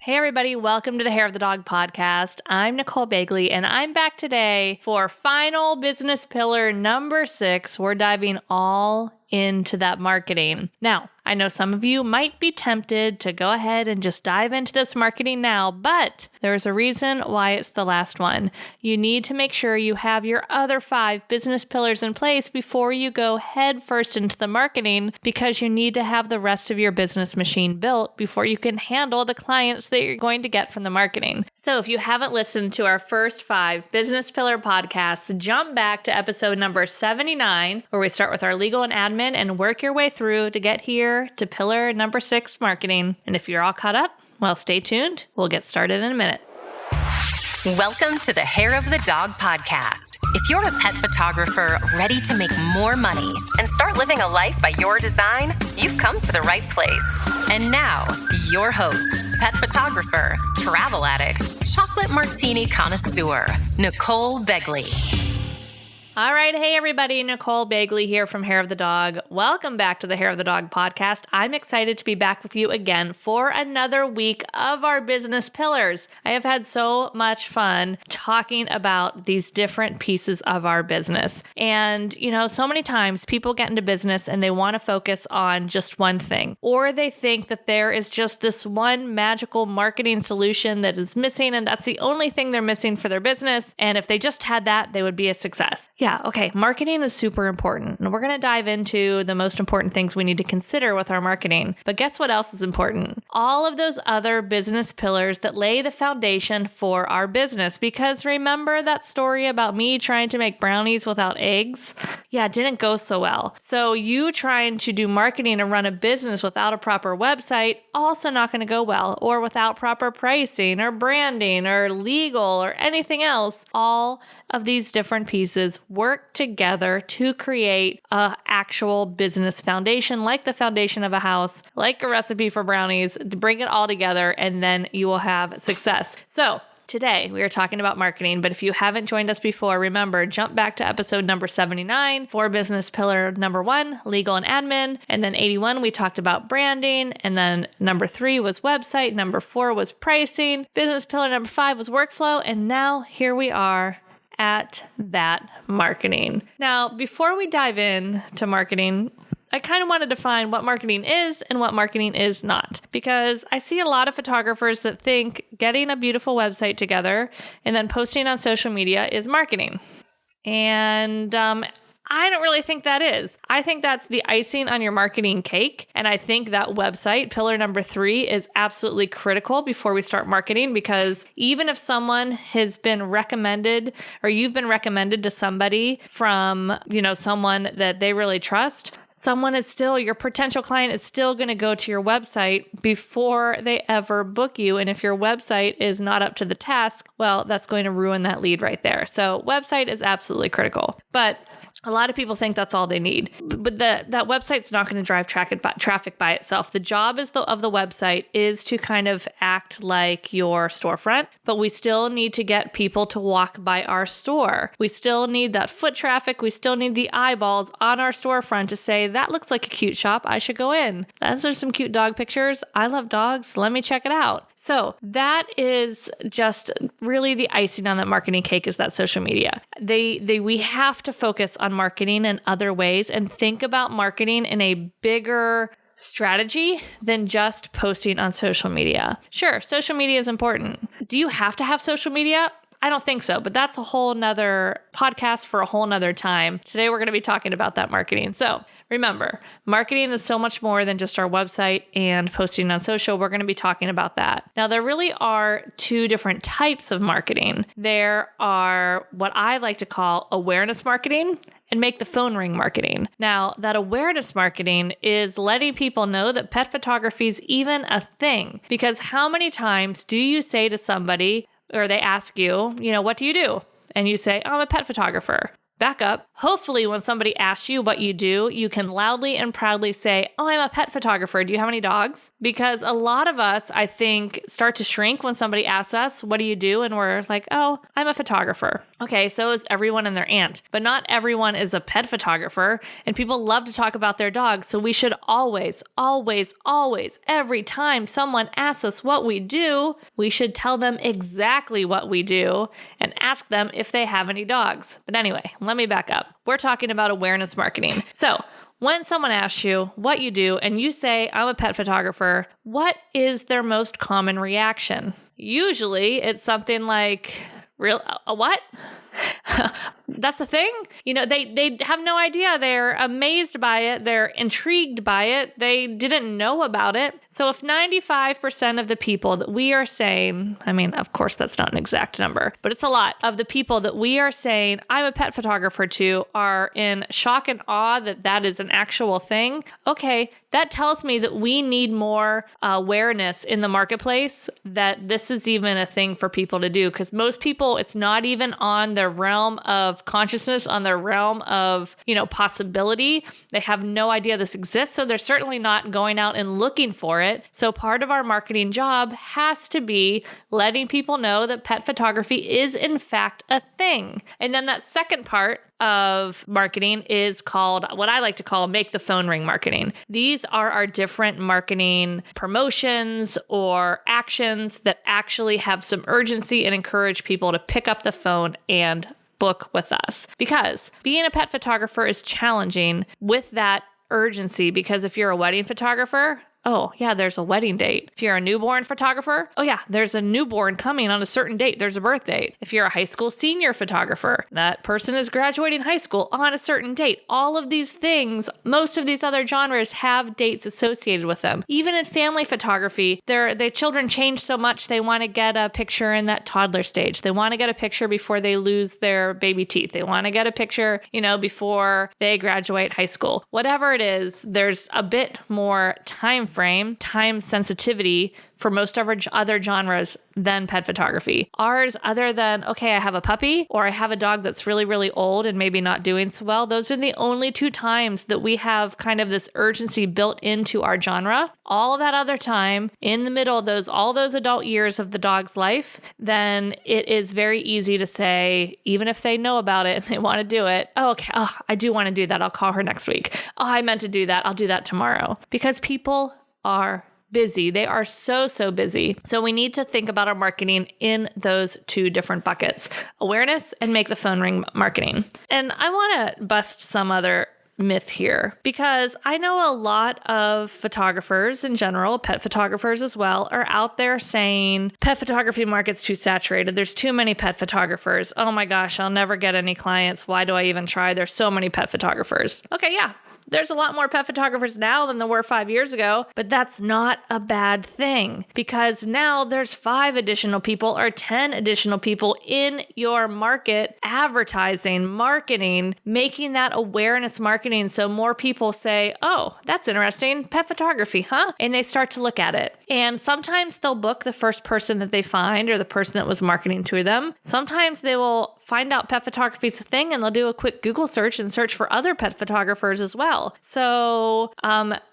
Hey everybody, welcome to the Hair of the Dog podcast. I'm Nicole Bagley and I'm back today for final business pillar number 6. We're diving all into that marketing. Now, I know some of you might be tempted to go ahead and just dive into this marketing now, but there's a reason why it's the last one. You need to make sure you have your other 5 business pillars in place before you go head first into the marketing, because you need to have the rest of your business machine built before you can handle the clients that you're going to get from the marketing. So if you haven't listened to our first 5 business pillar podcasts, jump back to episode number 79, where we start with our legal and admin and work your way through to get here to pillar number 6, marketing. And if you're all caught up, well, stay tuned. We'll get started in a minute. Welcome to the Hair of the Dog podcast. If you're a pet photographer ready to make more money and start living a life by your design, you've come to the right place. And now, your host, pet photographer, travel addict, chocolate martini connoisseur, Nicole Bagley. All right. Hey, everybody. Nicole Bagley here from Hair of the Dog. Welcome back to the Hair of the Dog podcast. I'm excited to be back with you again for another week of our business pillars. I have had so much fun talking about these different pieces of our business. And, so many times people get into business and they want to focus on just one thing, or they think that there is just this one magical marketing solution that is missing, and that's the only thing they're missing for their business. And if they just had that, they would be a success. Yeah, okay. Marketing is super important. And we're going to dive into the most important things we need to consider with our marketing. But guess what else is important? All of those other business pillars that lay the foundation for our business. Because remember that story about me trying to make brownies without eggs? Yeah, it didn't go so well. So you trying to do marketing and run a business without a proper website, also not going to go well. Or without proper pricing or branding or legal or anything else. All of these different pieces work together to create an actual business foundation, like the foundation of a house, like a recipe for brownies, to bring it all together, and then you will have success. So today, we are talking about marketing, but if you haven't joined us before, remember, jump back to episode number 79 for business pillar number 1, legal and admin, and then 81, we talked about branding, and then number 3 was website, number 4 was pricing, business pillar number 5 was workflow, and now here we are at that marketing. Now, before we dive in to marketing, I kind of want to define what marketing is and what marketing is not, because I see a lot of photographers that think getting a beautiful website together and then posting on social media is marketing. And I don't really think that is. I think that's the icing on your marketing cake. And I think that website, pillar number 3, is absolutely critical before we start marketing, because even if someone has been recommended, or you've been recommended to somebody from, someone that they really trust, your potential client is still going to go to your website before they ever book you. And if your website is not up to the task, well, that's going to ruin that lead right there. So website is absolutely critical. But a lot of people think that's all they need, but that website's not going to drive traffic by itself. The job of the website is to kind of act like your storefront, but we still need to get people to walk by our store. We still need that foot traffic. We still need the eyeballs on our storefront to say, that looks like a cute shop. I should go in. Those are some cute dog pictures. I love dogs. Let me check it out. So that is just really the icing on that marketing cake, is that social media. We have to focus on marketing in other ways and think about marketing in a bigger strategy than just posting on social media. Sure, social media is important. Do you have to have social media? I don't think so, but that's a whole nother podcast for a whole nother time. Today, we're going to be talking about that marketing. So remember, marketing is so much more than just our website and posting on social. We're going to be talking about that. Now, there really are 2 different types of marketing. There are what I like to call awareness marketing and make the phone ring marketing. Now, that awareness marketing is letting people know that pet photography is even a thing. Because how many times do you say to somebody, or they ask you, what do you do? And you say, I'm a pet photographer. Back up. hopefully when somebody asks you what you do, you can loudly and proudly say, oh, I'm a pet photographer. Do you have any dogs? Because a lot of us, I think, start to shrink when somebody asks us, what do you do? And we're like, oh, I'm a photographer. Okay, so is everyone and their aunt. But not everyone is a pet photographer, and people love to talk about their dogs. So we should always, every time someone asks us what we do, we should tell them exactly what we do and ask them if they have any dogs. But anyway, let me back up. We're talking about awareness marketing. So when someone asks you what you do and you say, I'm a pet photographer, what is their most common reaction? Usually it's something like, a what? That's the thing. They have no idea. They're amazed by it. They're intrigued by it. They didn't know about it. So if 95% of the people that we are saying, I mean, of course, that's not an exact number, but it's a lot of the people that we are saying, I'm a pet photographer to, are in shock and awe that that is an actual thing. Okay, that tells me that we need more awareness in the marketplace that this is even a thing for people to do. Because most people, it's not even on their realm of consciousness, on their realm of, possibility. They have no idea this exists. So they're certainly not going out and looking for it. So part of our marketing job has to be letting people know that pet photography is in fact a thing. And then that second part of marketing is called what I like to call make the phone ring marketing. These are our different marketing promotions or actions that actually have some urgency and encourage people to pick up the phone and book with us. Because being a pet photographer is challenging with that urgency, because if you're a wedding photographer, oh, yeah, there's a wedding date. If you're a newborn photographer, oh, yeah, there's a newborn coming on a certain date. There's a birth date. If you're a high school senior photographer, that person is graduating high school on a certain date. All of these things, most of these other genres have dates associated with them. Even in family photography, their children change so much, they want to get a picture in that toddler stage. They want to get a picture before they lose their baby teeth. They want to get a picture, before they graduate high school. Whatever it is, there's a bit more time sensitivity for most of our other genres than pet photography. Ours, other than, okay, I have a puppy or I have a dog that's really, really old and maybe not doing so well, those are the only two times that we have kind of this urgency built into our genre. All that other time, in the middle of all those adult years of the dog's life, then it is very easy to say, even if they know about it and they want to do it, oh, okay, I do want to do that. I'll call her next week. Oh, I meant to do that. I'll do that tomorrow. Because people are busy. They are so busy. So we need to think about our marketing in those two different buckets, awareness and make the phone ring marketing. And I want to bust some other myth here, because I know a lot of photographers in general, pet photographers as well, are out there saying pet photography market's too saturated. There's too many pet photographers. Oh my gosh, I'll never get any clients. Why do I even try? There's so many pet photographers. Okay, yeah. There's a lot more pet photographers now than there were 5 years ago, but that's not a bad thing, because now there's 5 additional people or 10 additional people in your market advertising, marketing, making that awareness marketing. So more people say, oh, that's interesting. Pet photography, huh? And they start to look at it. And sometimes they'll book the first person that they find or the person that was marketing to them. Sometimes they will find out pet photography is a thing and they'll do a quick Google search and search for other pet photographers as well. So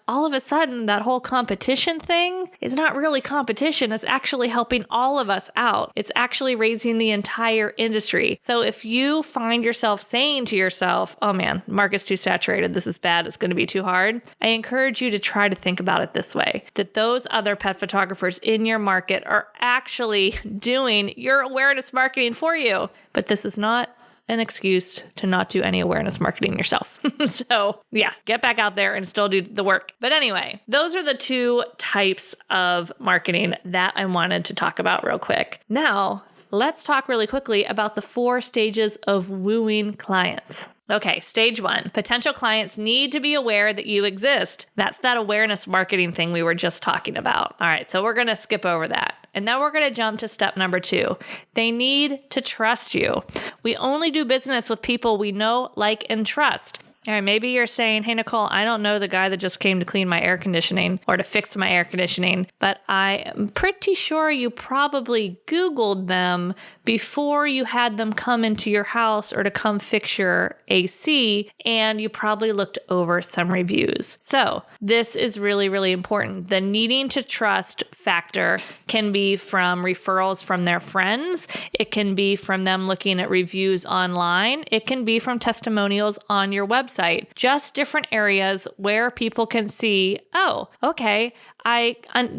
all of a sudden, that whole competition thing is not really competition. It's actually helping all of us out. It's actually raising the entire industry. So if you find yourself saying to yourself, oh man, market's too saturated, this is bad, it's going to be too hard, I encourage you to try to think about it this way, that those other pet photographers in your market are actually doing your awareness marketing for you. But this is not an excuse to not do any awareness marketing yourself. So yeah, get back out there and still do the work. But anyway, those are the 2 types of marketing that I wanted to talk about real quick. Now, let's talk really quickly about the 4 stages of wooing clients. Okay, stage 1, potential clients need to be aware that you exist. That's that awareness marketing thing we were just talking about. All right, so we're going to skip over that. And then we're going to jump to step number 2. They need to trust you. We only do business with people we know, like, and trust. All right, maybe you're saying, hey, Nicole, I don't know the guy that just came to clean my air conditioning or to fix my air conditioning, but I am pretty sure you probably Googled them before you had them come into your house or to come fix your AC, and you probably looked over some reviews. So this is really, really important. The needing to trust factor can be from referrals from their friends. It can be from them looking at reviews online. It can be from testimonials on your website. Just different areas where people can see, oh, okay,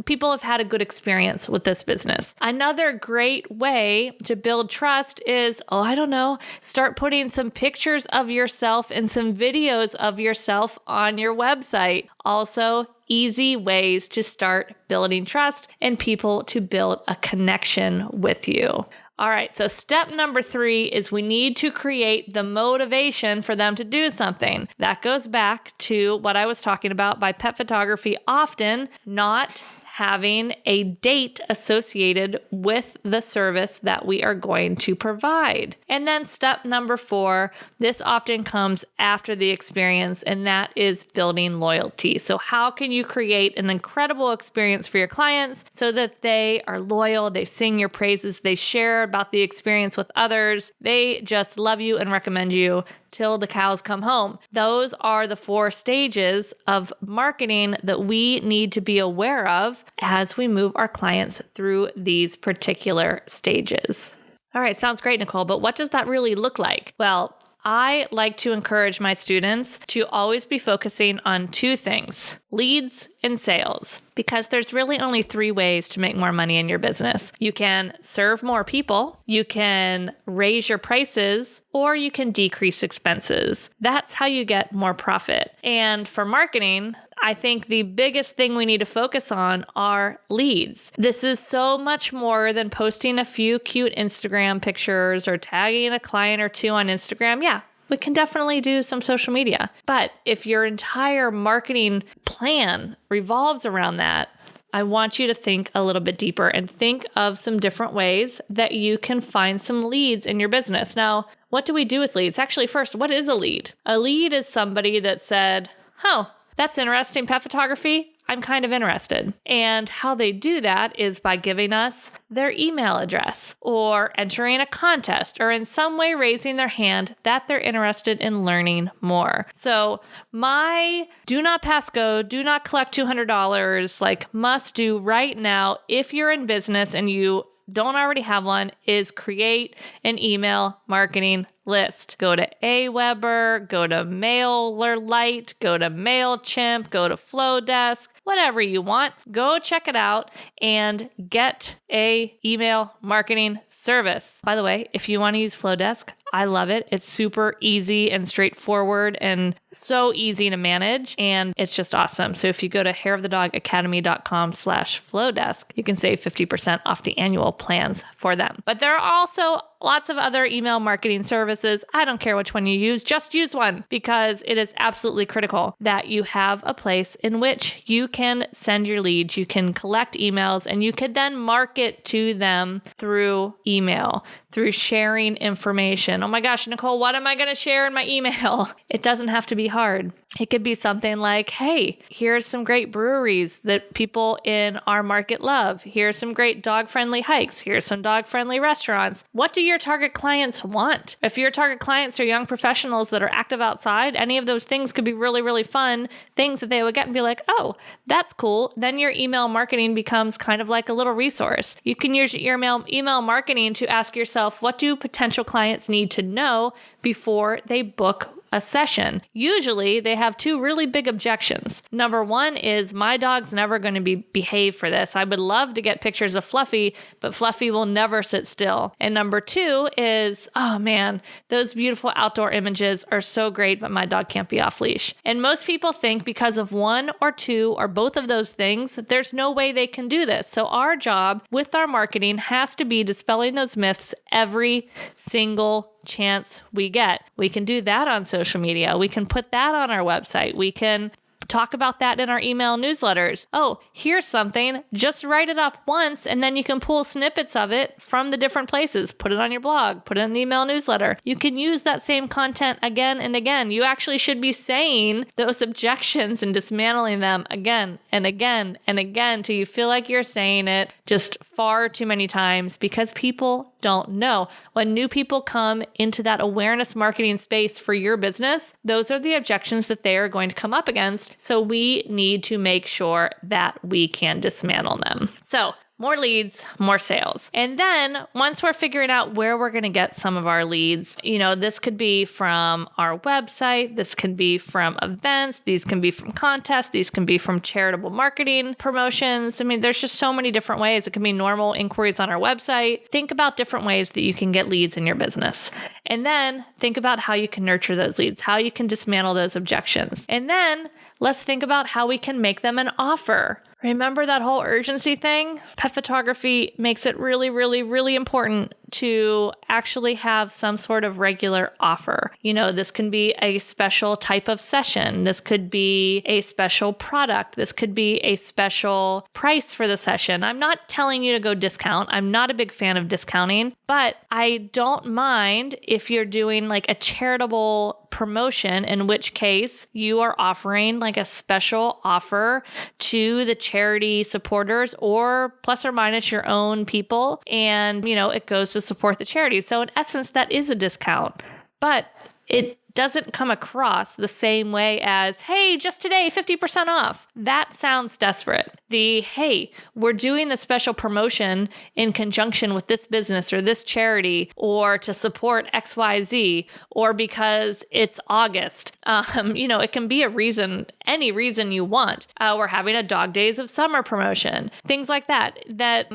people have had a good experience with this business. Another great way to build trust is, start putting some pictures of yourself and some videos of yourself on your website. Also, easy ways to start building trust and people to build a connection with you. All right, so step number 3 is we need to create the motivation for them to do something. That goes back to what I was talking about by pet photography often not having a date associated with the service that we are going to provide. And then step number 4, this often comes after the experience, and that is building loyalty. So how can you create an incredible experience for your clients so that they are loyal, they sing your praises, they share about the experience with others, they just love you and recommend you till the cows come home. Those are the 4 stages of marketing that we need to be aware of as we move our clients through these particular stages. All right, sounds great, Nicole, but what does that really look like? Well, I like to encourage my students to always be focusing on 2 things, leads and sales, because there's really only 3 ways to make more money in your business. You can serve more people, you can raise your prices, or you can decrease expenses. That's how you get more profit. And for marketing, I think the biggest thing we need to focus on are leads. This is so much more than posting a few cute Instagram pictures or tagging a client or 2 on Instagram. Yeah, we can definitely do some social media. But if your entire marketing plan revolves around that, I want you to think a little bit deeper and think of some different ways that you can find some leads in your business. Now, what do we do with leads? Actually, first, what is a lead? A lead is somebody that said, oh, that's interesting, pet photography. I'm kind of interested. And how they do that is by giving us their email address or entering a contest or in some way raising their hand that they're interested in learning more. So my do not pass go, do not collect $200, must do right now if you're in business and you don't already have one is create an email marketing list. Go to Aweber, go to MailerLite, go to MailChimp, go to Flowdesk, whatever you want. Go check it out and get a email marketing service. By the way, if you want to use Flowdesk, I love it. It's super easy and straightforward and so easy to manage. And it's just awesome. So if you go to hairofthedogacademy.com/Flowdesk, you can save 50% off the annual plans for them. But there are also lots of other email marketing services. I don't care which one you use, just use one because it is absolutely critical that you have a place in which you can send your leads, you can collect emails, and you can then market to them through email, through sharing information. Oh my gosh, Nicole, what am I going to share in my email? It doesn't have to be hard. It could be something like, hey, here's some great breweries that people in our market love. Here's some great dog-friendly hikes. Here's some dog-friendly restaurants. What do your target clients want? If your target clients are young professionals that are active outside, any of those things could be really, really fun things that they would get and be like, oh, that's cool. Then your email marketing becomes kind of like a little resource. You can use your email marketing to ask yourself, what do potential clients need to know before they book a session? Usually they have 2 really big objections. Number 1 is my dog's never going to behave for this. I would love to get pictures of Fluffy, but Fluffy will never sit still. And number 2 is, oh man, those beautiful outdoor images are so great, but my dog can't be off leash. And most people think because of 1 or 2 or both of those things, that there's no way they can do this. So our job with our marketing has to be dispelling those myths every single chance we get. We can do that on social media. We can put that on our website. We can talk about that in our email newsletters. Oh, here's something. Just write it up once, and then you can pull snippets of it from the different places. Put it on your blog, put it in the email newsletter. You can use that same content again and again. You actually should be saying those objections and dismantling them again and again and again till you feel like you're saying it just far too many times, because people don't know. When new people come into that awareness marketing space for your business, those are the objections that they are going to come up against. So we need to make sure that we can dismantle them. So more leads, more sales. And then once we're figuring out where we're going to get some of our leads, this could be from our website. This can be from events. These can be from contests. These can be from charitable marketing promotions. I mean, there's just so many different ways. It can be normal inquiries on our website. Think about different ways that you can get leads in your business. And then think about how you can nurture those leads, how you can dismantle those objections. And then let's think about how we can make them an offer. Remember that whole urgency thing? Pet photography makes it really, really, really important to actually have some sort of regular offer. This can be a special type of session. This could be a special product. This could be a special price for the session. I'm not telling you to go discount. I'm not a big fan of discounting, but I don't mind if you're doing like a charitable promotion, in which case you are offering like a special offer to the charity supporters, or plus or minus your own people. And, it goes to support the charity. So in essence, that is a discount, but it doesn't come across the same way as, hey, just today, 50% off. That sounds desperate. Hey, we're doing the special promotion in conjunction with this business or this charity, or to support XYZ, or because it's August. It can be a reason, any reason you want. We're having a Dog Days of Summer promotion, things like that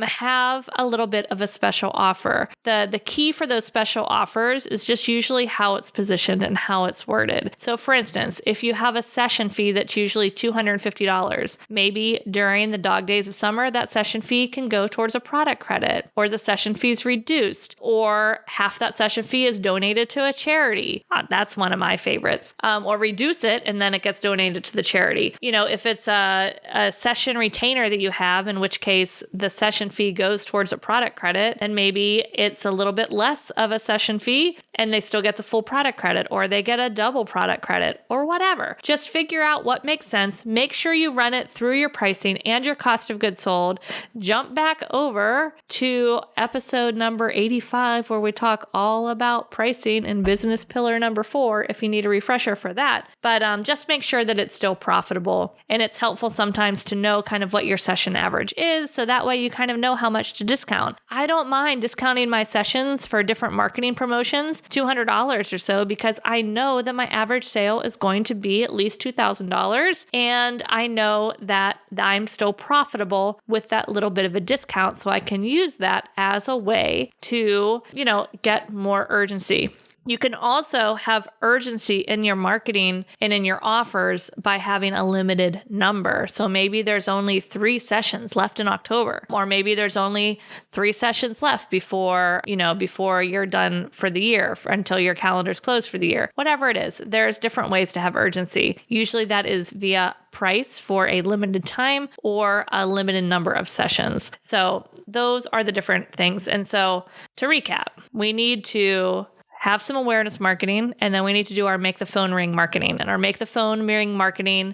have a little bit of a special offer. The key for those special offers is just usually how it's positioned and how it's worded. So for instance, if you have a session fee that's usually $250, maybe during the Dog Days of Summer, that session fee can go towards a product credit, or the session fee is reduced, or half that session fee is donated to a charity. That's one of my favorites. Or reduce it and then it gets donated to the charity. If it's a session retainer that you have, in which case the session fee goes towards a product credit, and maybe it's a little bit less of a session fee and they still get the full product credit, or they get a double product credit, or whatever. Just figure out what makes sense. Make sure you run it through your pricing and your cost of goods sold. Jump back over to episode number 85, where we talk all about pricing in business pillar number 4, if you need a refresher for that. But just make sure that it's still profitable. And it's helpful sometimes to know kind of what your session average is, so that way you kind of know how much to discount. I don't mind discounting my sessions for different marketing promotions, $200 or so, because I know that my average sale is going to be at least $2,000. And I know that I'm still profitable with that little bit of a discount. So I can use that as a way to, get more urgency. You can also have urgency in your marketing and in your offers by having a limited number. So maybe there's only 3 sessions left in October, or maybe there's only 3 sessions left before you're done for the year, until your calendar's closed for the year. Whatever it is, there's different ways to have urgency. Usually that is via price for a limited time or a limited number of sessions. So those are the different things. And so to recap, we need to have some awareness marketing, and then we need to do our make the phone ring marketing. And our make the phone ring marketing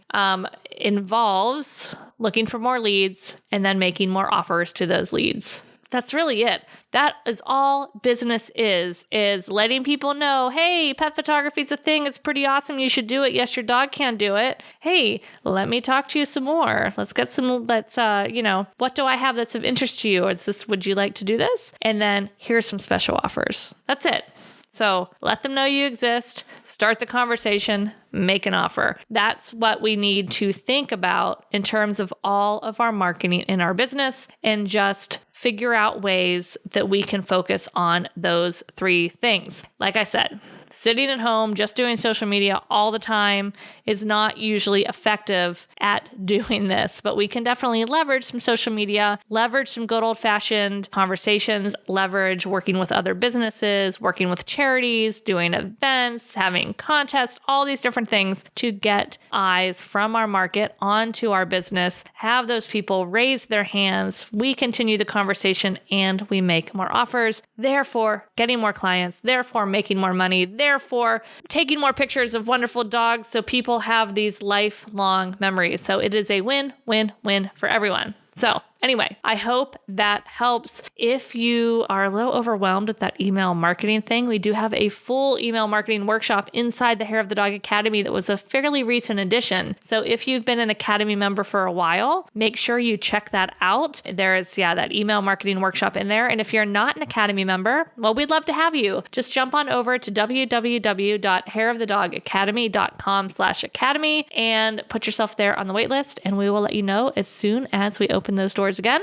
involves looking for more leads and then making more offers to those leads. That's really it. That is all business is letting people know, hey, pet photography is a thing. It's pretty awesome. You should do it. Yes, your dog can do it. Hey, let me talk to you some more. What do I have that's of interest to you? Would you like to do this? And then here's some special offers. That's it. So let them know you exist, start the conversation, make an offer. That's what we need to think about in terms of all of our marketing in our business, and just figure out ways that we can focus on those 3 things. Like I said, sitting at home, just doing social media all the time is not usually effective at doing this, but we can definitely leverage some social media, leverage some good old-fashioned conversations, leverage working with other businesses, working with charities, doing events, having contests, all these different things to get eyes from our market onto our business, have those people raise their hands, we continue the conversation, and we make more offers, therefore getting more clients, therefore making more money, therefore taking more pictures of wonderful dogs so people have these lifelong memories. So it is a win-win-win for everyone. So anyway, I hope that helps. If you are a little overwhelmed with that email marketing thing, we do have a full email marketing workshop inside the Hair of the Dog Academy that was a fairly recent addition. So if you've been an Academy member for a while, make sure you check that out. There is, that email marketing workshop in there. And if you're not an Academy member, well, we'd love to have you. Just jump on over to www.hairofthedogacademy.com/academy and put yourself there on the wait list, and we will let you know as soon as we open those doors again.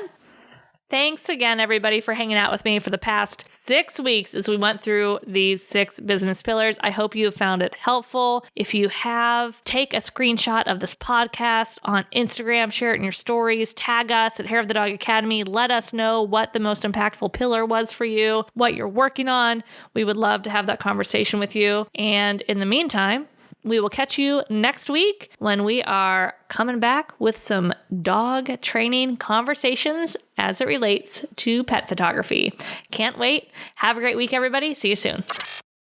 Thanks again, everybody, for hanging out with me for the past 6 weeks as we went through these 6 business pillars. I hope you have found it helpful. If you have, take a screenshot of this podcast on Instagram, share it in your stories, tag us at Hair of the Dog Academy. Let us know what the most impactful pillar was for you, what you're working on. We would love to have that conversation with you. And in the meantime, we will catch you next week when we are coming back with some dog training conversations as it relates to pet photography. Can't wait. Have a great week, everybody. See you soon.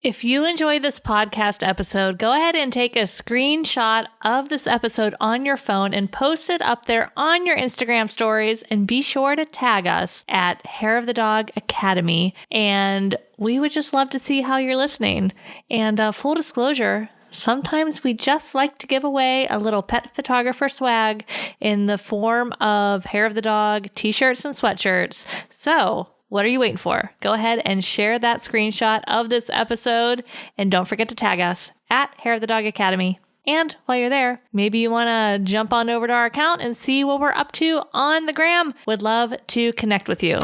If you enjoyed this podcast episode, go ahead and take a screenshot of this episode on your phone and post it up there on your Instagram stories, and be sure to tag us at Hair of the Dog Academy. And we would just love to see how you're listening. And full disclosure, sometimes we just like to give away a little pet photographer swag in the form of Hair of the Dog t-shirts and sweatshirts. So what are you waiting for? Go ahead and share that screenshot of this episode, and don't forget to tag us at Hair of the Dog Academy. And while you're there, maybe you want to jump on over to our account and see what we're up to on the gram. Would love to connect with you.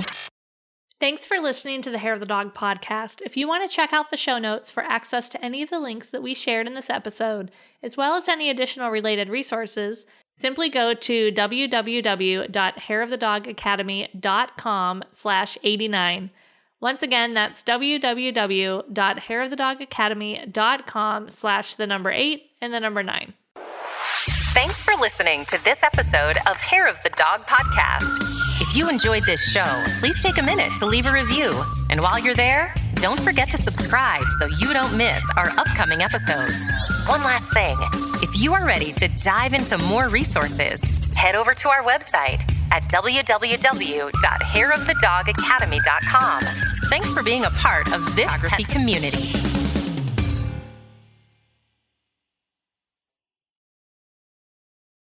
Thanks for listening to the Hair of the Dog podcast. If you want to check out the show notes for access to any of the links that we shared in this episode, as well as any additional related resources, simply go to www.hairofthedogacademy.com/89. Once again, that's www.hairofthedogacademy.com/8 and the number 9. Thanks for listening to this episode of Hair of the Dog podcast. If you enjoyed this show, please take a minute to leave a review. And while you're there, don't forget to subscribe so you don't miss our upcoming episodes. One last thing, if you are ready to dive into more resources, head over to our website at www.hairofthedogacademy.com. Thanks for being a part of this photography community.